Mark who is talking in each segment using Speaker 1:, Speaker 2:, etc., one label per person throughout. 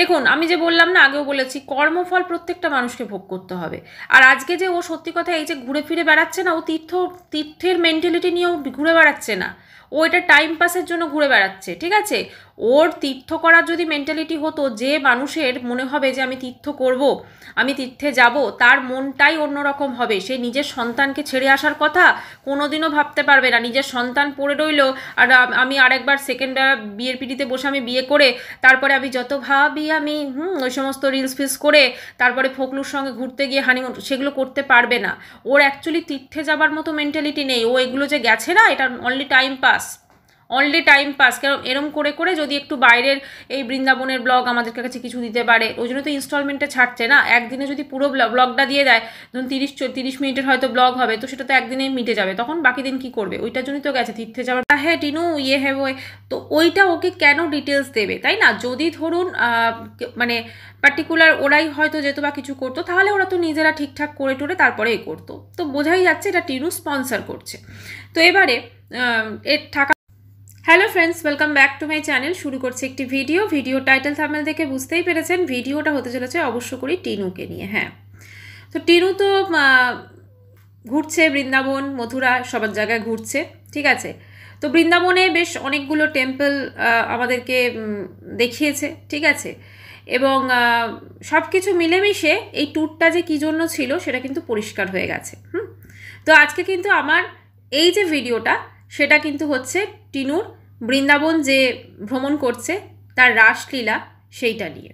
Speaker 1: দেখুন, আমি যে বললাম না, আগেও বলেছি, কর্মফল প্রত্যেকটা মানুষকে ভোগ করতে হবে। আর আজকে যে ও সত্যি কথা এই যে ঘুরে ফিরে বেড়াচ্ছে না, ও তীর্থের মেন্টালিটি নিয়ে ও ঘুরে বেড়াচ্ছে না। ও এটা টাইম পাসের জন্য ঘুরে বেড়াচ্ছে, ঠিক আছে? ওর তীর্থ করার যদি মেন্টালিটি হতো, যে মানুষের মনে হবে যে আমি তীর্থ করব, আমি তীর্থে যাব, তার মনটাই অন্যরকম হবে। সে নিজের সন্তানকে ছেড়ে আসার কথা কোনোদিনও ভাবতে পারবে না। নিজের সন্তান পড়ে রইল, আর আমি আরেকবার সেকেন্ড বিয়ের পিড়িতে বসে আমি বিয়ে করে তারপরে আমি যত ভাবি আমি ওই সমস্ত রিলস ফিলস করে তারপরে ফোকলুর সঙ্গে ঘুরতে গিয়ে হানিমুন, সেগুলো করতে পারবে না। ওর অ্যাকচুয়ালি তীর্থে যাবার মতো মেন্টালিটি নেই। ও এগুলো যে গেছে না, এটা only time pass, only time pass. কারণ এরম করে করে যদি একটু বাইরের এই বৃন্দাবনের ব্লগ আমাদের কাছে কিছু দিতে পারে, ওই জন্য তো ইনস্টলমেন্টে ছাড়ছে না। একদিনে যদি পুরো ব্লগটা দিয়ে দেয়, ধরুন 30 মিনিটের হয়তো ব্লগ হবে, তো সেটা তো একদিনেই মিটে যাবে, তখন বাকি দিন কি করবে? ওইটার জন্যই তো গেছে তীর্থে যাওয়ার। হ্যাঁ টিনু, ইয়ে হ্যাঁ ওই, তো ওইটা ওকে কেন ডিটেলস দেবে, তাই না? যদি ধরুন মানে পার্টিকুলার ওরাই হয়তো যেত বা কিছু করতো, তাহলে ওরা তো নিজেরা ঠিকঠাক করে টোরে তারপরে এ করতো। তো বোঝাই যাচ্ছে এটা টিনু স্পন্সর করছে। তো এবারে এর টাকা। Hello friends, welcome back to my channel. শুরু করছে একটি ভিডিও টাইটেল থাম্বনেল দেখে বুঝতেই পেরেছেন ভিডিওটা হতে চলেছে অবশ্য করি টিনুকে নিয়ে। হ্যাঁ, তো টিনু তো ঘুরছে বৃন্দাবন, মথুরা, সবার জায়গায় ঘুরছে, ঠিক আছে? তো বৃন্দাবনে বেশ অনেকগুলো টেম্পল আমাদেরকে দেখিয়েছে, ঠিক আছে? এবং সব কিছু মিলেমিশে এই ট্যুরটা যে কী জন্য ছিল সেটা কিন্তু পরিষ্কার হয়ে গেছে। তো আজকে কিন্তু আমার এই যে ভিডিওটা, সেটা কিন্তু হচ্ছে টিনুর বৃন্দাবন যে ভ্রমণ করছে তার রাসলীলা সেইটা নিয়ে।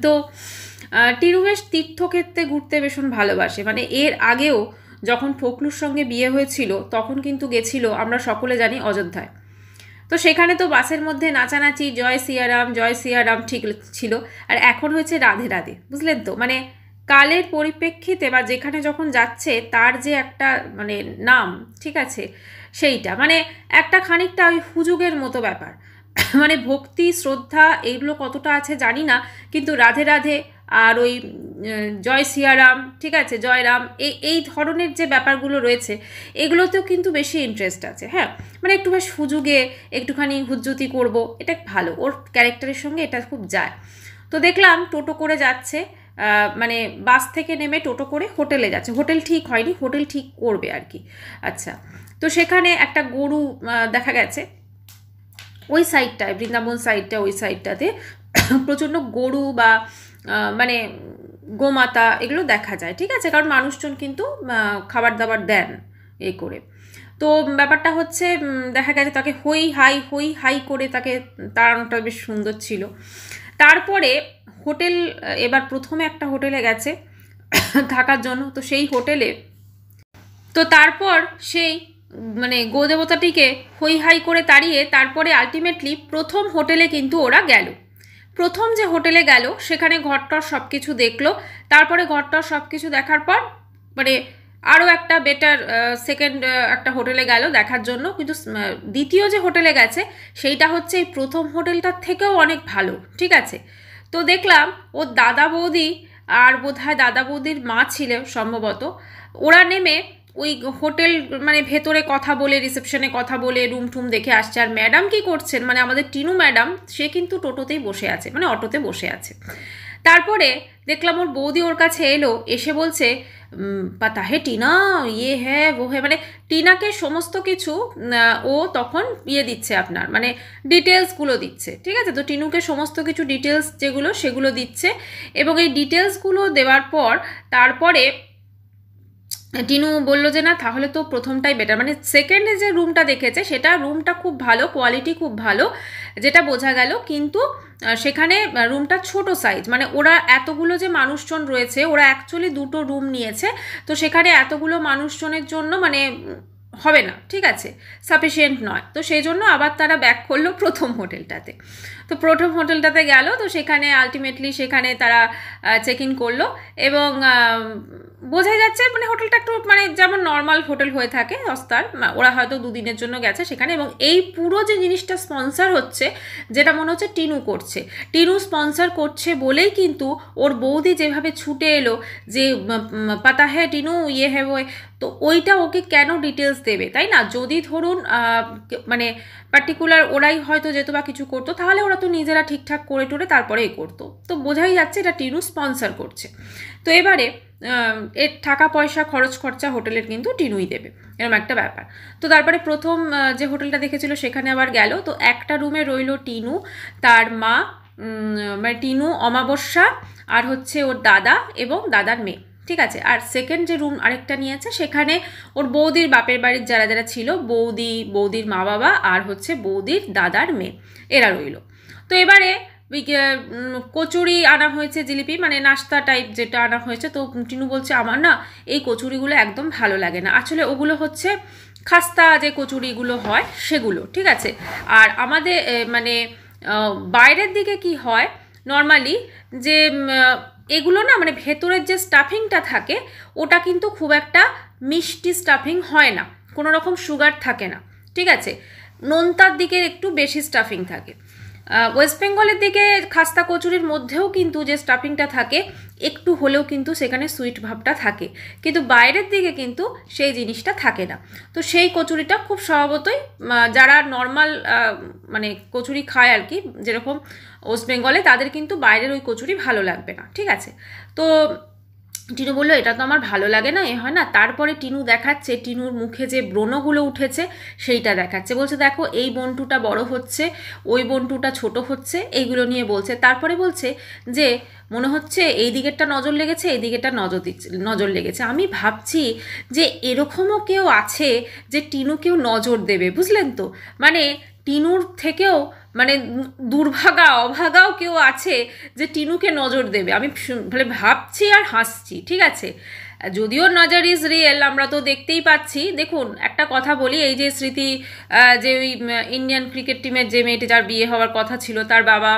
Speaker 1: তো টিনু বেশ তীর্থক্ষেত্রে ঘুরতে ভীষণ ভালোবাসে। মানে এর আগেও যখন ফোকলুর সঙ্গে বিয়ে হয়েছিল তখন কিন্তু গেছিল, আমরা সকলে জানি, অযোধ্যায়। তো সেখানে তো বাসের মধ্যে নাচানাচি, জয় সিয়ারাম ঠিক ছিল। আর এখন হয়েছে রাধে রাধে, বুঝলেন তো? মানে কালের পরিপ্রেক্ষিতে বা যেখানে যখন যাচ্ছে তার যে একটা মানে নাম, ঠিক আছে, সেইটা মানে একটা খানিকটা ওই হুজুগের মতো ব্যাপার। মানে ভক্তি শ্রদ্ধা এইগুলো কতটা আছে জানি না, কিন্তু রাধে রাধে আর ওই জয় সিয়ারাম, ঠিক আছে, জয় রাম, এই ধরনের যে ব্যাপারগুলো রয়েছে এগুলোতেও কিন্তু বেশি ইন্টারেস্ট আছে। হ্যাঁ, মানে একটু বেশ হুজুগে একটুখানি হুজ্জুতি করব, এটা ভালো, ওর ক্যারেক্টারের সঙ্গে এটা খুব যায়। তো দেখলাম টোটো করে যাচ্ছে, মানে বাস থেকে নেমে টোটো করে হোটেলে যাচ্ছে। হোটেল ঠিক হয়নি, হোটেল ঠিক করবে আর কি। আচ্ছা, তো সেখানে একটা গরু দেখা গেছে ওই সাইডটায়, বৃন্দাবন সাইডটা, ওই সাইডটাতে প্রচণ্ড গরু বা মানে গোমাতা এগুলো দেখা যায়, ঠিক আছে? কারণ মানুষজন কিন্তু খাবার দাবার দেন এই করে। তো ব্যাপারটা হচ্ছে দেখা গেছে তাকে হই হাই করে তাকে তাড়ানোটা বেশ সুন্দর ছিল। তারপরে হোটেল, এবার প্রথমে একটা হোটেলে গেছে থাকার জন্য। তো সেই হোটেলে তো তারপর সেই মানে গোদেবতাটিকে হই হাই করে তাড়িয়ে তারপরে আলটিমেটলি প্রথম হোটেলে কিন্তু ওরা গেল। প্রথম যে হোটেলে গেল সেখানে ঘরটর সব কিছু দেখলো। তারপরে ঘরটর সব কিছু দেখার পর মানে আরও একটা বেটার সেকেন্ড একটা হোটেলে গেল দেখার জন্য। কিন্তু দ্বিতীয় যে হোটেলে গেছে সেইটা হচ্ছে এই প্রথম হোটেলটার থেকেও অনেক ভালো, ঠিক আছে? তো দেখলাম ওর দাদা বৌদি আর বোধহয় দাদা বৌদির মা ছিল সম্ভবত, ওরা নেমে ওই হোটেল মানে ভেতরে কথা বলে, রিসেপশনে কথা বলে রুম টুম দেখে আসছে। আর ম্যাডাম কি করছেন, মানে আমাদের টিনু ম্যাডাম, সে কিন্তু টোটোতেই বসে আছে, মানে অটোতে বসে আছে। তারপরে দেখলাম ওর বৌদি ওর কাছে এলো, এসে বলছে পাতা হে টিনা, ইয়ে হ্যাঁ ও হ্যাঁ, মানে টিনাকে সমস্ত কিছু ও তখন ইয়ে দিচ্ছে, আপনার মানে ডিটেলসগুলো দিচ্ছে, ঠিক আছে? তো টিনুকে সমস্ত কিছু ডিটেলস যেগুলো সেগুলো দিচ্ছে। এবং এই ডিটেলসগুলো দেওয়ার পর তারপরে টিনু বলল যে না, তাহলে তো প্রথমটাই বেটার। মানে সেকেন্ডে যে রুমটা দেখেছে সেটা রুমটা খুব ভালো, কোয়ালিটি খুব ভালো, যেটা বোঝা গেল। কিন্তু সেখানে রুমটা ছোট সাইজ, মানে ওরা এতগুলো যে মানুষজন রয়েছে, ওরা অ্যাকচুয়ালি দুটো রুম নিয়েছে। তো সেখানে এতগুলো মানুষজনের জন্য মানে হবে না, ঠিক আছে, সাফিসিয়েন্ট নয়। তো সেই জন্য আবার তারা ব্যাক করলো প্রথম হোটেলটাতে। তো প্রথম হোটেলটাতে গেল, তো সেখানে আলটিমেটলি সেখানে তারা চেক ইন করলো। এবং বোঝাই যাচ্ছে মানে হোটেলটা একটু মানে যেমন নর্মাল হোটেল হয়ে থাকে সস্তার, ওরা হয়তো দুদিনের জন্য গেছে সেখানে। এবং এই পুরো যে জিনিসটা স্পন্সার হচ্ছে, যেটা মনে হচ্ছে টিনু করছে, টিনু স্পন্সার করছে বলেই কিন্তু ওর বৌদি যেভাবে ছুটে এলো যে পাতা হ্যাঁ টিনু ইয়ে হ্যাঁ ওই, তো ওইটা ওকে কেন ডিটেলস দেবে, তাই না? যদি ধরুন মানে পার্টিকুলার ওরাই হয়তো যেত বা কিছু করতো, তাহলে ওরা তো নিজেরা ঠিকঠাক করে টোরে তারপরেই করতো। তো বোঝাই যাচ্ছে এটা টিনু স্পন্সর করছে। তো এবারে এর টাকা পয়সা খরচ খরচা হোটেলের কিন্তু টিনুই দেবে, এরকম একটা ব্যাপার। তো তারপরে প্রথম যে হোটেলটা দেখেছিল সেখানে আবার গেল। তো একটা রুমে রইল টিনু, তার মা, মানে টিনু, অমাবস্যা, আর হচ্ছে ওর দাদা এবং দাদার মেয়ে, ঠিক আছে। আর সেকেন্ড যে রুম আরেকটা নিয়েছে সেখানে ওর বৌদির বাপের বাড়ির যারা যারা ছিল, বৌদির মা বাবা আর হচ্ছে বৌদির দাদার মেয়ে, এরা রইল। তো এবারে কচুরি আনা হয়েছে, জিলিপি মানে নাস্তা টাইপ যেটা আনা হয়েছে। তো টিনু বলছে আমার না এই কচুরিগুলো একদম ভালো লাগে না, আসলে ওগুলো হচ্ছে খাস্তা যে কচুরিগুলো হয় সেগুলো, ঠিক আছে। আর আমাদের মানে বাইরের দিকে কি হয় নর্মালি, যে এগুলো না মানে ভেতরের যে স্টাফিংটা থাকে ওটা কিন্তু খুব একটা মিষ্টি স্টাফিং হয় না, কোনো রকম সুগার থাকে না, ঠিক আছে। নোনতার দিকে একটু বেশি স্টাফিং থাকে। ওয়েস্ট বেঙ্গলের দিকে খাস্তা কচুরির মধ্যেও কিন্তু যে স্টাফিংটা থাকে একটু হলেও কিন্তু সেখানে সুইট ভাবটা থাকে, কিন্তু বাইরের দিকে কিন্তু সেই জিনিসটা থাকে না। তো সেই কচুরিটা খুব স্বভাবতই যারা নর্মাল মানে কচুরি খায় আর কি, যেরকম ওয়েস্ট বেঙ্গলে, তাদের কিন্তু বাইরের ওই কচুরি ভালো লাগবে না, ঠিক আছে। তো টিনু বললো এটা তো আমার ভালো লাগে না, এ হয় না। তারপরে টিনু দেখাচ্ছে টিনুর মুখে যে ব্রণগুলো উঠেছে সেইটা দেখাচ্ছে, বলছে দেখো এই বন্টুটা বড় হচ্ছে, ওই বন্টুটা ছোট হচ্ছে, এইগুলো নিয়ে বলছে। তারপরে বলছে যে মনে হচ্ছে এই দিকেরটা নজর লেগেছে, এই দিকেরটা নজর লেগেছে। আমি ভাবছি যে এরকমও কেউ আছে যে টিনুকেও নজর দেবে, বুঝলেন তো? মানে টিনুর থেকেও মানে দুর্ভাগা অভাগাও কেউ আছে যে টিনুকে নজর দেবে। আমি মানে ভাবছি আর হাসছি, ঠিক আছে। যদিও নজর ইজ রিয়েল, আমরা তো দেখতেই পাচ্ছি। দেখুন একটা কথা বলি, এই যে স্মৃতি, যে ওই ইন্ডিয়ান ক্রিকেট টিমের যে মেয়েটি যার বিয়ে হওয়ার কথা ছিল, তার বাবা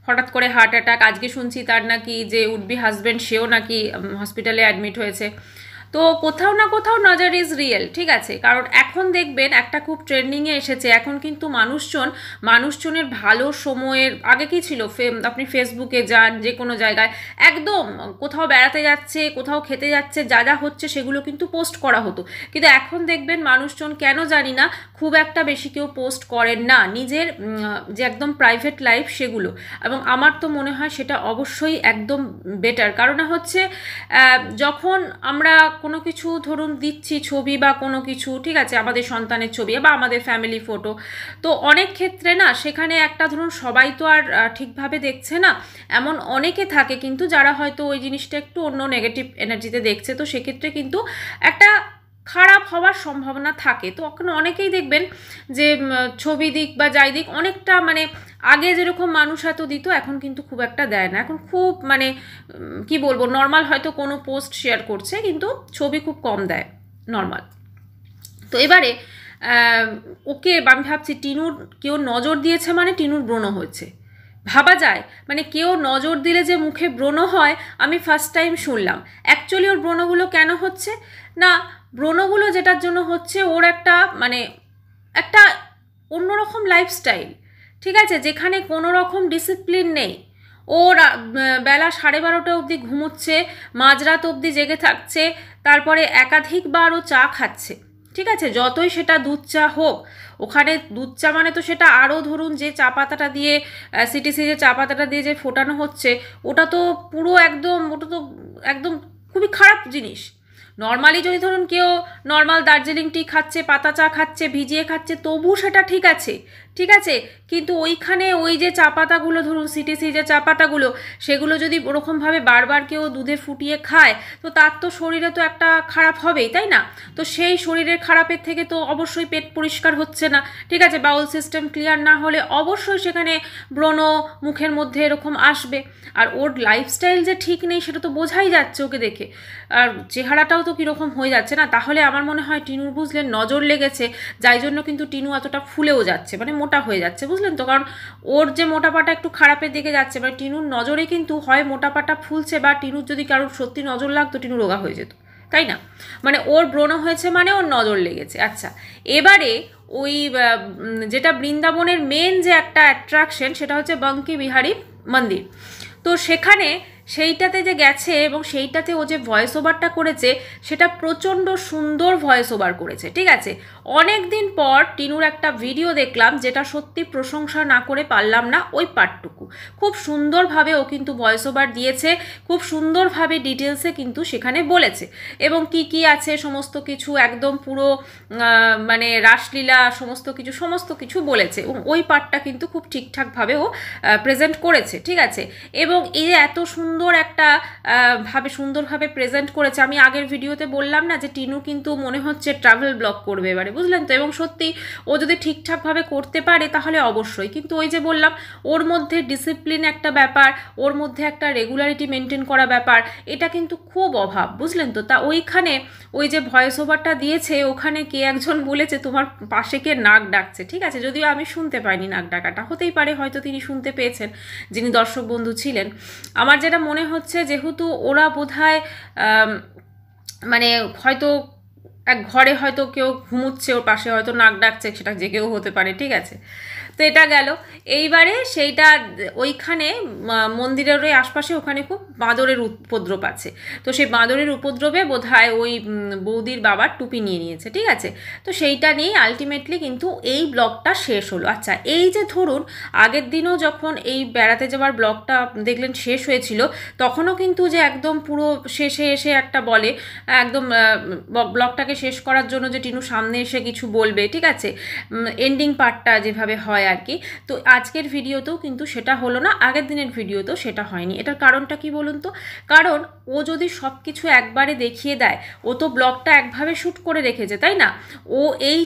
Speaker 1: হঠাৎ করে হার্ট অ্যাটাক, আজকে শুনছি তার নাকি যে উডবি হাজব্যান্ড সেও নাকি হসপিটালে অ্যাডমিট হয়েছে। তো কোথাও না কোথাও নজর ইজ রিয়েল, ঠিক আছে। কারণ এখন দেখবেন একটা খুব ট্রেন্ডিংয়ে এসেছে, এখন কিন্তু মানুষজনের ভালো সময়ের আগে কি ছিল, আপনি ফেসবুকে যান যে কোনো জায়গায়, একদম কোথাও বেড়াতে যাচ্ছে, কোথাও খেতে যাচ্ছে, যা যা হচ্ছে সেগুলো কিন্তু পোস্ট করা হতো। কিন্তু এখন দেখবেন মানুষজন কেন জানি না খুব একটা বেশি কেউ পোস্ট করেন না নিজের যে একদম প্রাইভেট লাইফ সেগুলো। এবং আমার তো মনে হয় সেটা অবশ্যই একদম বেটার। কারণ হচ্ছে যখন আমরা কোনো কিছু ধরুন দিচ্ছি ছবি বা কোনো কিছু, ঠিক আছে, আমাদের সন্তানের ছবি বা আমাদের ফ্যামিলি ফটো, তো অনেক ক্ষেত্রে না সেখানে একটা ধরুন সবাই তো আর ঠিকভাবে দেখছে না, এমন অনেকে থাকে কিন্তু যারা হয়তো ওই জিনিসটা একটু অন্য নেগেটিভ এনার্জিতে দেখছে। তো সেক্ষেত্রে কিন্তু একটা খারাপ হওয়ার সম্ভাবনা থাকে। তো ওখানে অনেকেই দেখবেন যে ছবি দিক বা যাই দিক অনেকটা মানে আগে যেরকম মানুষ এত দিত এখন কিন্তু খুব একটা দেয় না। এখন খুব মানে কি বলবো, নর্মাল হয়তো কোনো পোস্ট শেয়ার করছে কিন্তু ছবি খুব কম দেয় নর্মাল। তো এবারে ওকে আমি ভাবছি টিনুর কেউ নজর দিয়েছে মানে টিনুর ব্রণ হয়েছে, ভাবা যায়। মানে কেউ নজর দিলে যে মুখে ব্রণ হয় আমি ফার্স্ট টাইম শুনলাম। অ্যাকচুয়ালি ওর ব্রণগুলো কেন হচ্ছে না, ব্রণগুলো যেটার জন্য হচ্ছে ওর একটা মানে একটা অন্যরকম লাইফস্টাইল, ঠিক আছে, যেখানে কোনো রকম ডিসিপ্লিন নেই। ওর বেলা 12:30 অবধি ঘুমোচ্ছে, মাঝরাত অবধি জেগে থাকছে, তারপরে একাধিকবার ও চা খাচ্ছে, ঠিক আছে, যতই সেটা দুধ চা হোক। ওখানে দুধ চা মানে তো সেটা আরও ধরুন যে চা পাতাটা দিয়ে সিটিসি যে চা পাতাটা দিয়ে যে ফোটানো হচ্ছে ওটা তো পুরো ওটা তো একদম খুবই খারাপ জিনিস। নর্মালি যদি ধরুন কেউ নর্মাল দার্জিলিং টি খাচ্ছে, পাতা চা খাচ্ছে, ভিজিয়ে খাচ্ছে, তবু সেটা ঠিক আছে, ঠিক আছে। কিন্তু ওইখানে ওই যে চা পাতাগুলো ধরুন সিটিসি যে চা পাতাগুলো সেগুলো যদি ওরকমভাবে বারবার কেউ দুধে ফুটিয়ে খায় তো তার তো শরীরে তো একটা খারাপ হবেই, তাই না? তো সেই শরীরের খারাপের থেকে তো অবশ্যই পেট পরিষ্কার হচ্ছে না, ঠিক আছে, বাউল সিস্টেম ক্লিয়ার না হলে অবশ্যই সেখানে ব্রণ মুখের মধ্যে এরকম আসবে। আর ওর লাইফস্টাইল যে ঠিক নেই সেটা তো বোঝাই যাচ্ছে ওকে দেখে, আর চেহারাটাও তো কীরকম হয়ে যাচ্ছে না। তাহলে আমার মনে হয় টিনুর বুঝলেন নজর লেগেছে, যাই জন্য কিন্তু টিনু এতটা ফুলেও যাচ্ছে, মানে মোটা হয়ে যাচ্ছে, বুঝলেন তো। কারণ ওর যে মোটাপাটা একটু খারাপের দিকে যাচ্ছে, মানে টিনুর নজরে কিন্তু হয় মোটাপাটা ফুলছে বা টিনুর যদি কারোর সত্যি নজর লাগতো টিনু রোগা হয়ে যেত, তাই না? মানে ওর ব্রণ হয়েছে মানে ওর নজর লেগেছে। আচ্ছা, এবারে ওই যেটা বৃন্দাবনের মেন যে একটা অ্যাট্রাকশন সেটা হচ্ছে বাঙ্কি বিহারী মন্দির। তো সেখানে সেইটাতে যে গেছে এবং সেইটাতে ও যে ভয়েস ওভারটা করেছে সেটা প্রচণ্ড সুন্দর ভয়েস ওভার করেছে, ঠিক আছে। অনেক দিন পর টিনুর একটা ভিডিও দেখলাম, যেটা সত্যি প্রশংসা না করে পারলাম না ওই পার্টটুকু। খুব সুন্দরভাবে ও কিন্তু ভয়েস ওভার দিয়েছে, খুব সুন্দরভাবে ডিটেলসে কিন্তু সেখানে বলেছে, এবং কি কি আছে সমস্ত কিছু একদম পুরো মানে রাসলীলা সমস্ত কিছু বলেছে, এবং ওই পার্টটা কিন্তু খুব ঠিকঠাকভাবে ও প্রেজেন্ট করেছে, ঠিক আছে। এবং এই এত সুন্দর একটা সুন্দরভাবে প্রেজেন্ট করেছে। আমি আগের ভিডিওতে বললাম না যে টিনু কিন্তু মনে হচ্ছে ট্রাভেল ব্লগ করবে এবারে, বুঝলেন তো। এবং সত্যি ও যদি ঠিকঠাকভাবে করতে পারে তাহলে অবশ্যই, কিন্তু ওই যে বললাম ওর মধ্যে ডিসিপ্লিন একটা ব্যাপার, ওর মধ্যে একটা রেগুলারিটি মেনটেন করা ব্যাপার, এটা কিন্তু খুব অভাব, বুঝলেন তো। তা ওইখানে ওই যে ভয়েস ওভারটা দিয়েছে, ওখানে কে একজন বলেছে তোমার পাশে কে নাক ডাকছে, ঠিক আছে। যদিও আমি শুনতে পাইনি নাক ডাকাটা, হতেই পারে হয়তো তিনি শুনতে পেয়েছেন, যিনি দর্শক বন্ধু ছিলেন। আমার যেটা মনে হচ্ছে, যেহেতু ওরা বোধহয় মানে হয়তো এক ঘরে হয়তো কেউ ঘুমুচ্ছে, ওর পাশে হয়তো নাক ডাকছে, সেটা জেগেও হতে পারে, ঠিক আছে। তো এটা গেল। এইবারে সেইটা ওইখানে মন্দিরের ওই আশপাশে ওখানে খুব বাঁদরের উপদ্রব আছে, তো সেই বাঁদরের উপদ্রবে বোধহয় ওই বৌদির বাবার টুপি নিয়ে নিয়েছে, ঠিক আছে। তো সেইটা নিয়েই আলটিমেটলি কিন্তু এই ব্লগটা শেষ হলো। আচ্ছা, এই যে ধরুন আগের দিনও যখন এই বেড়াতে যাওয়ার ব্লগটা দেখলেন শেষ হয়েছিল, তখনও কিন্তু যে একদম পুরো শেষে এসে একটা বলে একদম ব্লগটাকে শেষ করার জন্য যে টিনু সামনে এসে কিছু বলবে, ঠিক আছে, এন্ডিং পার্টটা যেভাবে হয় আর কি। তো আজকের ভিডিওতেও কিন্তু সেটা হলো না, আগের দিনের ভিডিওতেও সেটা হয়নি। এটার কারণটা কি বলুন তো? কারণ ও যদি সব কিছু একবারে দেখিয়ে দেয়, ও তো ব্লগটা একভাবে শ্যুট করে রেখেছে, তাই না? ও এই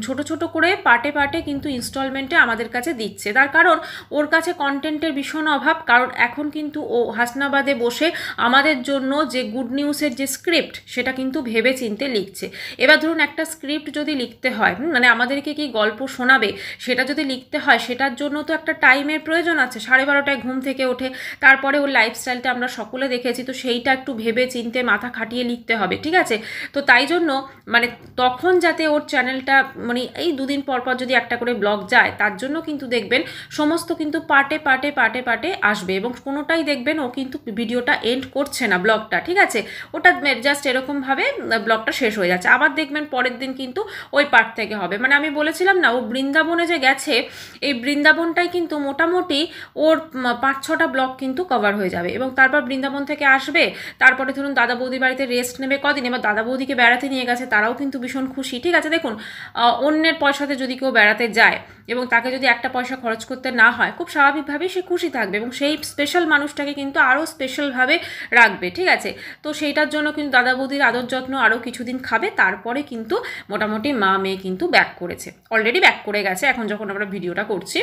Speaker 1: ছোট ছোট করে পার্টে পার্টে কিন্তু ইনস্টলমেন্টে আমাদের কাছে দিচ্ছে, তার কারণ ওর কাছে কন্টেন্টের ভীষণ অভাব। কারণ এখন কিন্তু ও হাসনাবাদে বসে আমাদের জন্য যে গুড নিউজের যে স্ক্রিপ্ট, সেটা কিন্তু ভেবে চিনতে লিখছে। এবার ধরুন একটা স্ক্রিপ্ট যদি লিখতে হয়, মানে আমাদেরকে কি গল্প শোনাবে, সেটা যদি লিখতে হয়, সেটার জন্য তো একটা টাইমের প্রয়োজন আছে। 12:30টায় ঘুম থেকে ওঠে, তারপরে ওর লাইফস্টাইলটা আমরা সকলে দেখেছি, তো সেইটা একটু ভেবে চিনতে মাথা খাটিয়ে লিখতে হবে, ঠিক আছে। তো তাই জন্য মানে তখন যাতে ওর চ্যানেলটা মানে এই দুদিন পর পর যদি একটা করে ব্লগ যায়, তার জন্য কিন্তু দেখবেন সমস্ত কিন্তু পার্টে পার্টে পার্টে পার্টে আসবে, এবং কোনোটাই দেখবেন ও কিন্তু ভিডিওটা এন্ড করছে না ব্লগটা, ঠিক আছে। ওটা জাস্ট এরকমভাবে ব্লগটা শেষ হয়ে যাচ্ছে, আবার দেখবেন পরের দিন কিন্তু ওই পার্ট থেকে হবে। মানে আমি বলেছিলাম না, ও বৃন্দাবনে যে গেছে, এই বৃন্দাবনটাই কিন্তু মোটামুটি ওর 5-6টা ব্লগ কিন্তু কভার হয়ে যাবে, এবং তারপর বৃন্দাবন থেকে আসবে, তারপরে ধরুন দাদা বৌদি বাড়িতে রেস্ট নেবে কদিন, এবার দাদা বৌদিকে বেড়াতে নিয়ে গেছে, তারাও কিন্তু ভীষণ খুশি, ঠিক আছে। দেখুন অন্যের পয়সাতে যদি কেউ বেড়াতে যায় এবং তাকে যদি একটা পয়সা খরচ করতে না হয়, খুব স্বাভাবিকভাবেই সে খুশি থাকবে, এবং সেই স্পেশাল মানুষটাকে কিন্তু আরও স্পেশালভাবে রাখবে, ঠিক আছে। তো সেইটার জন্য কিন্তু দাদা বৌদির আদর যত্ন আরও কিছুদিন খাবে, তারপরে কিন্তু মোটামুটি মা মেয়ে কিন্তু ব্যাক করেছে, অলরেডি ব্যাক করে গেছে এখন যখন আমরা ভিডিওটা করছি,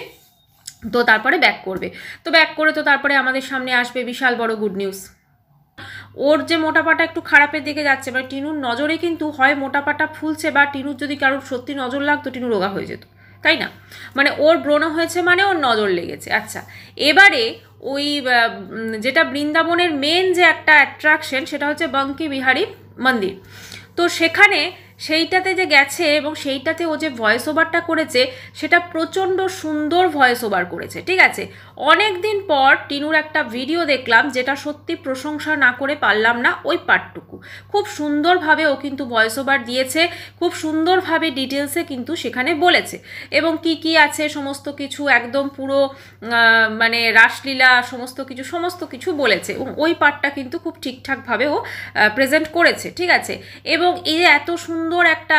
Speaker 1: তো তারপরে ব্যাক করবে। তো ব্যাক করে তো তারপরে আমাদের সামনে আসবে বিশাল বড় গুড নিউজ। ওর যে মোটাপাটা একটু খারাপের দিকে যাচ্ছে, বা টিনুর নজরে কিন্তু হয় মোটাপাটা ফুলছে, বা টিনুর যদি কারোর সত্যি নজর লাগতো টিনু রোগা হয়ে যেত, তাই না? মানে ওর ব্রণ হয়েছে মানে ওর নজর লেগেছে। আচ্ছা, এবারে ওই যেটা বৃন্দাবনের মেন যে একটা অ্যাট্রাকশন, সেটা হচ্ছে বাঙ্কি বিহারী মন্দির। তো সেখানে সেইটাতে যে গেছে এবং সেইটাতে ও যে ভয়েস ওভারটা করেছে, সেটা প্রচণ্ড সুন্দর ভয়েস ওভার করেছে, ঠিক আছে। অনেক দিন পর টিনুর একটা ভিডিও দেখলাম, যেটা সত্যি প্রশংসা না করে পারলাম না ওই পার্টটুকু। খুব সুন্দরভাবে ও কিন্তু ভয়েস ওভার দিয়েছে, খুব সুন্দরভাবে ডিটেলসে কিন্তু সেখানে বলেছে, এবং কি কি আছে সমস্ত কিছু একদম পুরো মানে রাসলীলা সমস্ত কিছু বলেছে, এবং ওই পার্টটা কিন্তু খুব ঠিকঠাকভাবে ও প্রেজেন্ট করেছে, ঠিক আছে। এবং এই এত সুন্দর একটা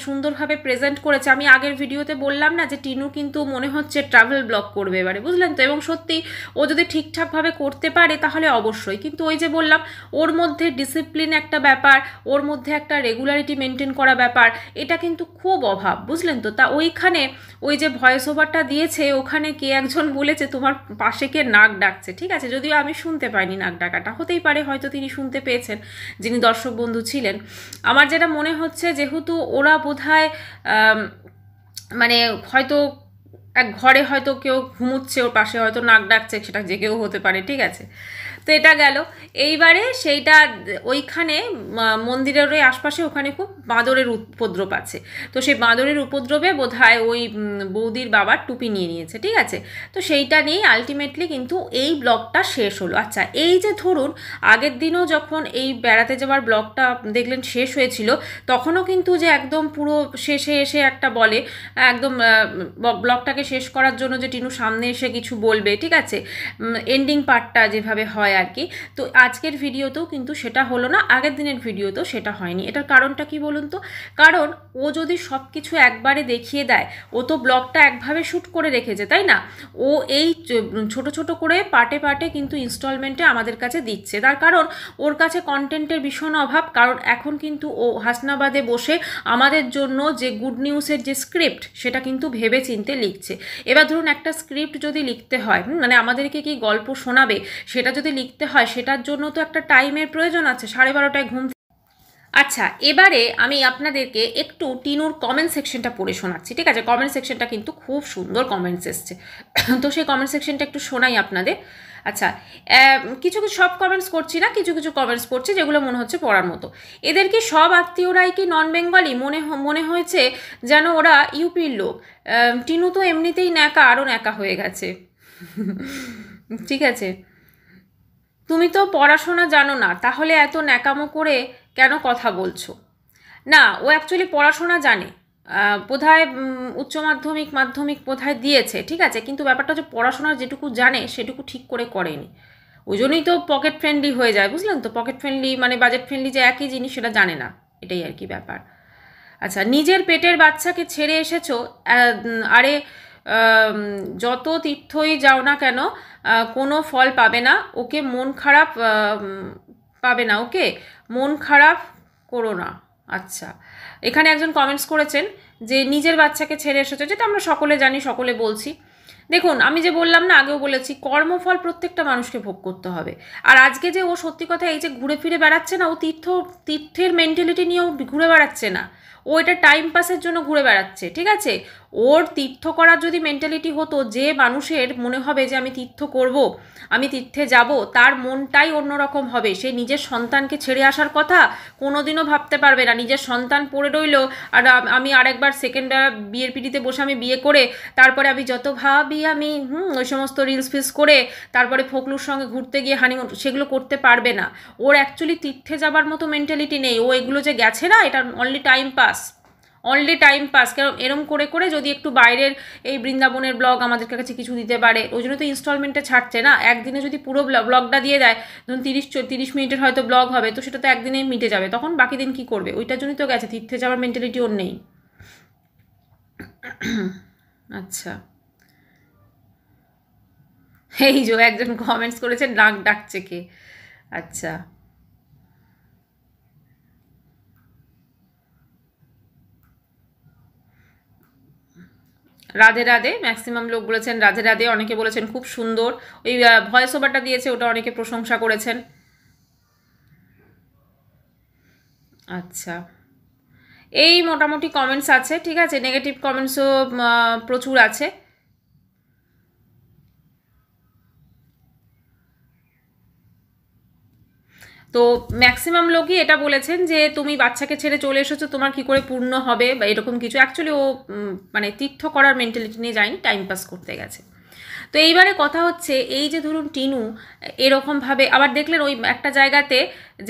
Speaker 1: সুন্দরভাবে প্রেজেন্ট করেছে। আমি আগের ভিডিওতে বললাম না যে টিনু কিন্তু মনে হচ্ছে ট্রাভেল ব্লগ করবে এবারে, বুঝলেন তো। এবং সত্যি ও যদি ঠিকঠাকভাবে করতে পারে তাহলে অবশ্যই, কিন্তু ওই যে বললাম ওর মধ্যে ডিসিপ্লিন একটা ব্যাপার, ওর মধ্যে একটা রেগুলারিটি মেনটেন করা ব্যাপার, এটা কিন্তু খুব অভাব, বুঝলেন তো। তা ওইখানে ওই যে ভয়েস ওভারটা দিয়েছে, ওখানে কে একজন বলেছে তোমার পাশে কে নাক ডাকছে, ঠিক আছে। যদিও আমি শুনতে পাইনি নাক ডাকাটা, হতেই পারে হয়তো তিনি শুনতে পেয়েছেন, যিনি দর্শক বন্ধু ছিলেন। আমার যেটা মনে হচ্ছে, যেহেতু ওরা বোধহয় মানে হয়তো এক ঘরে হয়তো কেউ ঘুমুচ্ছে, ওর পাশে হয়তো নাক ডাকছে, সেটা যে কেউ হতে পারে, ঠিক আছে। তো এটা গেল। এইবারে সেইটা ওইখানে মন্দিরের ওই আশপাশে ওখানে খুব বাঁদরের উপদ্রব আছে। তো সেই বাঁদরের উপদ্রবে বোধহয় ওই বৌদির বাবার টুপি নিয়ে নিয়েছে, ঠিক আছে। তো সেইটা নিয়েই আলটিমেটলি কিন্তু এই ব্লগটা শেষ হলো। আচ্ছা, এই যে ধরুন আগের দিনও যখন এই বেড়াতে যাওয়ার ব্লগটা দেখলেন শেষ হয়েছিল, তখনও কিন্তু যে একদম পুরো শেষে এসে একটা বলে একদম ব্লগটাকে শেষ করার জন্য যে টিনু সামনে এসে কিছু বলবে, ঠিক আছে, এন্ডিং পার্টটা যেভাবে হয় আর কি। তো আজকের ভিডিওতেও কিন্তু সেটা হলো না, আগের দিনের ভিডিওতেও সেটা হয়নি। এটার কারণটা কি বলুন তো? কারণ ও যদি সব কিছু একবারে দেখিয়ে দেয়, ও তো ব্লগটা একভাবে শ্যুট করে রেখেছে, তাই না? ও এই ছোট ছোট করে পার্টে পার্টে কিন্তু ইনস্টলমেন্টে আমাদের কাছে দিচ্ছে। তার কারণ ওর কাছে কন্টেন্টের ভীষণ অভাব। কারণ এখন কিন্তু ও হাসনাবাদে বসে আমাদের জন্য যে গুড নিউজের যে স্ক্রিপ্ট, সেটা কিন্তু ভেবে চিনতে লিখছে। এবার ধরুন একটা স্ক্রিপ্ট যদি লিখতে হয়, মানে আমাদেরকে কি গল্প শোনাবে, সেটা যদি লিখতে হয়, সেটার জন্য তো একটা টাইমের প্রয়োজন আছে। 12:30টায় ঘুম। আচ্ছা, এবারে আমি আপনাদেরকে একটু টিনুর কমেন্ট সেকশনটা পড়ে শোনাচ্ছি, ঠিক আছে। কমেন্ট সেকশনটা কিন্তু খুব সুন্দর কমেন্টস এসছে, তো সেই কমেন্ট সেকশনটা একটু শোনাই আপনাদের। আচ্ছা, কিছু কিছু সব কমেন্টস করছি না, কিছু কিছু কমেন্টস পড়ছি যেগুলো মনে হচ্ছে পড়ার মতো। এদের কি সব আত্মীয়রাই কি নন বেঙ্গলি? মনে হয়েছে যেন ওরা ইউপির লোক। টিনু তো এমনিতেই ন্যাকা, আরও ন্যাকা হয়ে গেছে। ঠিক আছে, তুমি তো পড়াশোনা জানো না, তাহলে এত ন্যাকামো করে কেন কথা বলছো? না, ও অ্যাকচুয়ালি পড়াশোনা জানে, বোধহয় উচ্চ মাধ্যমিক মাধ্যমিক বোধহয় দিয়েছে, ঠিক আছে। কিন্তু ব্যাপারটা হচ্ছে পড়াশোনার যেটুকু জানে সেটুকু ঠিক করে করেনি। ওই জন্যই তো পকেট ফ্রেন্ডলি হয়ে যায়, বুঝলেন তো? পকেট ফ্রেন্ডলি মানে বাজেট ফ্রেন্ডলি যে একই জিনিস, সেটা জানে না, এটাই আর কি ব্যাপার। আচ্ছা, নিজের পেটের বাচ্চাকে ছেড়ে এসেছো। আরে যত তীর্থই যাও না কেন, কোনো ফল পাবে না। ওকে মন খারাপ পাবে না, ওকে মন খারাপ করো না। আচ্ছা, এখানে একজন কমেন্টস করেছেন যে নিজের বাচ্চাকে ছেড়ে এসেছো, যেটা আমরা সকলে জানি, সকলে বলছি। দেখুন, আমি যে বললাম না, আগেও বলেছি, কর্মফল প্রত্যেকটা মানুষকে ভোগ করতে হবে। আর আজকে যে ও সত্যি কথা এই যে ঘুরে ফিরে বেড়াচ্ছে না, ও তীর্থের মেন্টালিটি নিয়েও ঘুরে বেড়াচ্ছে না। ও এটা টাইম পাসের জন্য ঘুরে বেড়াচ্ছে, ঠিক আছে। ওর তীর্থ করার যদি মেন্টালিটি হতো, যে মানুষের মনে হবে যে আমি তীর্থ করব, আমি তীর্থে যাব, তার মনটাই অন্যরকম হবে। সে নিজের সন্তানকে ছেড়ে আসার কথা কোনোদিনও ভাবতে পারবে না। নিজের সন্তান পড়ে রইল, আর আমি আরেকবার সেকেন্ডবার বিয়ের পিড়িতে বসে আমি বিয়ে করে তারপরে আমি যত ভাবি আমি ওই সমস্ত রিলস ফিলস করে তারপরে ফকলুর সঙ্গে ঘুরতে গিয়ে হানিমুন, সেগুলো করতে পারবে না। ওর অ্যাকচুয়ালি তীর্থে যাবার মতো মেন্টালিটি নেই। ও এগুলো যে গেছে না, এটা only time pass, only time pass. কারণ এরম করে করে যদি একটু বাইরের এই বৃন্দাবনের ব্লগ আমাদের কাছে কিছু দিতে পারে, ওই জন্য তো ইনস্টলমেন্টে ছাড়ছে না। একদিনে যদি পুরো ব্লগটা দিয়ে দেয়, ধরুন 30 মিনিটের হয়তো ব্লগ হবে, তো সেটা তো একদিনেই মিটে যাবে। তখন বাকি দিন কি করবে? ওইটার জন্যই তো গেছে, তীর্থে যাওয়ার মেন্টালিটি ওর নেই। আচ্ছা, এই যে একজন কমেন্টস করেছেন নাক ডাকছে কে। আচ্ছা, রাধে রাধে, ম্যাক্সিমাম লোক বলেছেন রাধে রাধে। অনেকে বলেছেন খুব সুন্দর, ওই ভয়েস ওভারটা দিয়েছে ওটা অনেকে প্রশংসা করেছেন। আচ্ছা, এই মোটামুটি কমেন্টস আছে, ঠিক আছে। নেগেটিভ কমেন্টসও প্রচুর আছে। তো ম্যাক্সিমাম লোকই এটা বলেছেন যে তুমি বাচ্চাকে ছেড়ে চলে এসেছো, তোমার কি করে পূর্ণ হবে বা এরকম কিছু। অ্যাকচুয়ালি ও মানে তীর্থ করার মেন্টালিটি নিয়ে যায়নি, টাইম পাস করতে গেছে। তো এইবারে কথা হচ্ছে, এই যে ধরুন টিনু এরকমভাবে আবার দেখলেন ওই একটা জায়গাতে,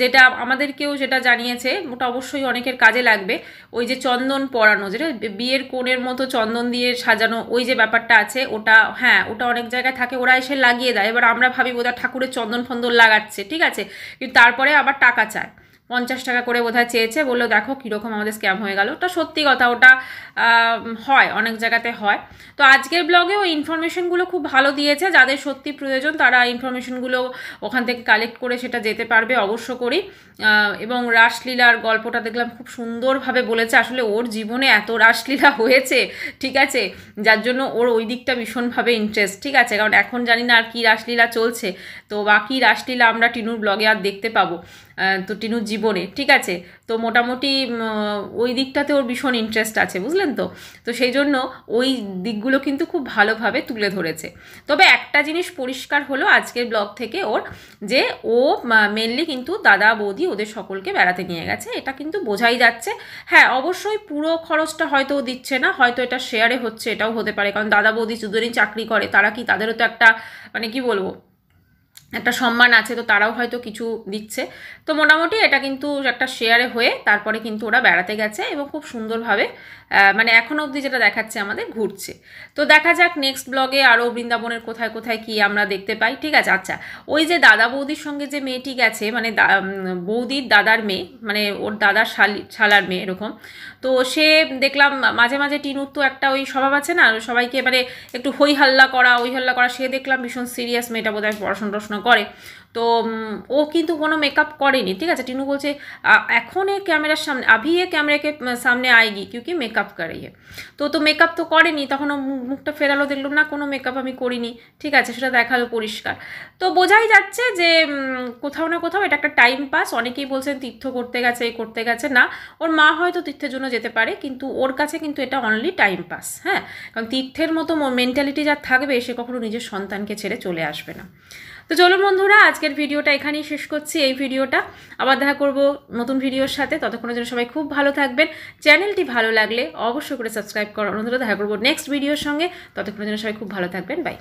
Speaker 1: যেটা আমাদেরকেও যেটা জানিয়েছে, ওটা অবশ্যই অনেকের কাজে লাগবে। ওই যে চন্দন পরানো, যেটা বিয়ের কোণের মতো চন্দন দিয়ে সাজানো, ওই যে ব্যাপারটা আছে, ওটা হ্যাঁ, ওটা অনেক জায়গায় থাকে, ওরা এসে লাগিয়ে দেয়। এবার আমরা ভাবি বোধহয় ঠাকুরের চন্দন ফন্দন লাগাচ্ছে, ঠিক আছে, কিন্তু তারপরে আবার টাকা চায়। 50 টাকা করে বোধহয় চেয়েছে, বললো দেখো কীরকম আমাদের স্ক্যাম হয়ে গেল। ওটা সত্যি কথা, ওটা হয়, অনেক জায়গাতে হয়। তো আজকের ব্লগে ওই ইনফরমেশনগুলো খুব ভালো দিয়েছে। যাদের সত্যি প্রয়োজন তারা ইনফরমেশনগুলো ওখান থেকে কালেক্ট করে সেটা যেতে পারবে অবশ্য করেই। এবং রাসলীলার গল্পটা দেখলাম খুব সুন্দরভাবে বলেছে। আসলে ওর জীবনে এত রাসলীলা হয়েছে, ঠিক আছে, যার জন্য ওর ওই দিকটা ভীষণভাবে ইন্টারেস্ট, ঠিক আছে। কারণ এখন জানি না আর কী রাসলীলা চলছে, তো বাকি রাসলীলা আমরা টিনুর ব্লগে আর দেখতে পাবো। তো টিনুর জীবনে, ঠিক আছে। তো মোটামুটি ওই দিকটাতে ওর ভীষণ ইন্টারেস্ট আছে, বুঝলেন তো। তো সেই জন্য ওই দিকগুলো কিন্তু খুব ভালোভাবে তুলে ধরেছে। তবে একটা জিনিস পরিষ্কার হলো আজকের ব্লগ থেকে ওর, যে ও মেনলি কিন্তু দাদা বৌদি ওদের সকলকে বেড়াতে নিয়ে গেছে, এটা কিন্তু বোঝাই যাচ্ছে। হ্যাঁ, অবশ্যই পুরো খরচটা হয়তো ও দিচ্ছে না, হয়তো এটা শেয়ারে হচ্ছে, এটাও হতে পারে, কারণ দাদা বৌদি দুজনেই চাকরি করে, তারা কি, তাদেরও তো একটা মানে কি বলবো, একটা সম্মান আছে, তো তারাও হয়তো কিছু দিচ্ছে। তো মোটামুটি এটা কিন্তু একটা শেয়ারে হয়ে তারপরে কিন্তু ওরা বেড়াতে গেছে এবং খুব সুন্দরভাবে মানে এখনও অবধি যেটা দেখাচ্ছে আমাদের ঘুরছে। তো দেখা যাক নেক্সট ব্লগে আরও বৃন্দাবনের কোথায় কোথায় কি আমরা দেখতে পাই, ঠিক আছে। আচ্ছা, ওই যে দাদা বৌদির সঙ্গে যে মেয়েটি গেছে, মানে বৌদির দাদার মেয়ে, মানে ওর দাদার শালার মেয়ে এরকম, তো সে দেখলাম মাঝে মাঝে টিনুর তো একটা ওই স্বভাব আছে না, সবাইকে মানে একটু হই হাল্লা করা, সে দেখলাম ভীষণ সিরিয়াস, মেয়েটা বোধহয় পড়াশোনা করে। তো ও কিন্তু কোনো মেকআপ করেনি, ঠিক আছে। টিনু বলছে এখন এ ক্যামেরার সামনে, আভি এ ক্যামেরা কে সামনে আएगी क्योंकि মেকআপ করিয়ে। তো মেকআপ তো করেনি, তখন ও মুখটা ফেরালো, দেখলাম না কোনো মেকআপ আমি করিনি, ঠিক আছে, সেটা দেখালো পরিষ্কার। তো বোঝাই যাচ্ছে যে কোথাও না কোথাও এটা একটা টাইম পাস। অনেকেই বলছেন তীর্থ করতে গেছে, এই করতে গেছে, না, ওর মা হয়তো তীর্থের জন্য যেতে পারে, কিন্তু ওর কাছে কিন্তু এটা অনলি টাইম পাস। হ্যাঁ, কারণ তীর্থের মতো মেন্টালিটি যার থাকবে, সে কখনো নিজের সন্তানকে ছেড়ে চলে আসবে না। তো চলো বন্ধুরা, আজকের ভিডিওটা এখানেই শেষ করছি। এই ভিডিওটা আবার দেখা করব নতুন ভিডিওর সাথে, ততক্ষণের জন্য সবাই খুব ভালো থাকবেন। চ্যানেলটি ভালো লাগলে অবশ্যই করে সাবস্ক্রাইব করো। বন্ধুরা, দেখা করবো নেক্সট ভিডিওর সঙ্গে, ততক্ষণের জন্য সবাই খুব ভালো থাকবেন, বাই।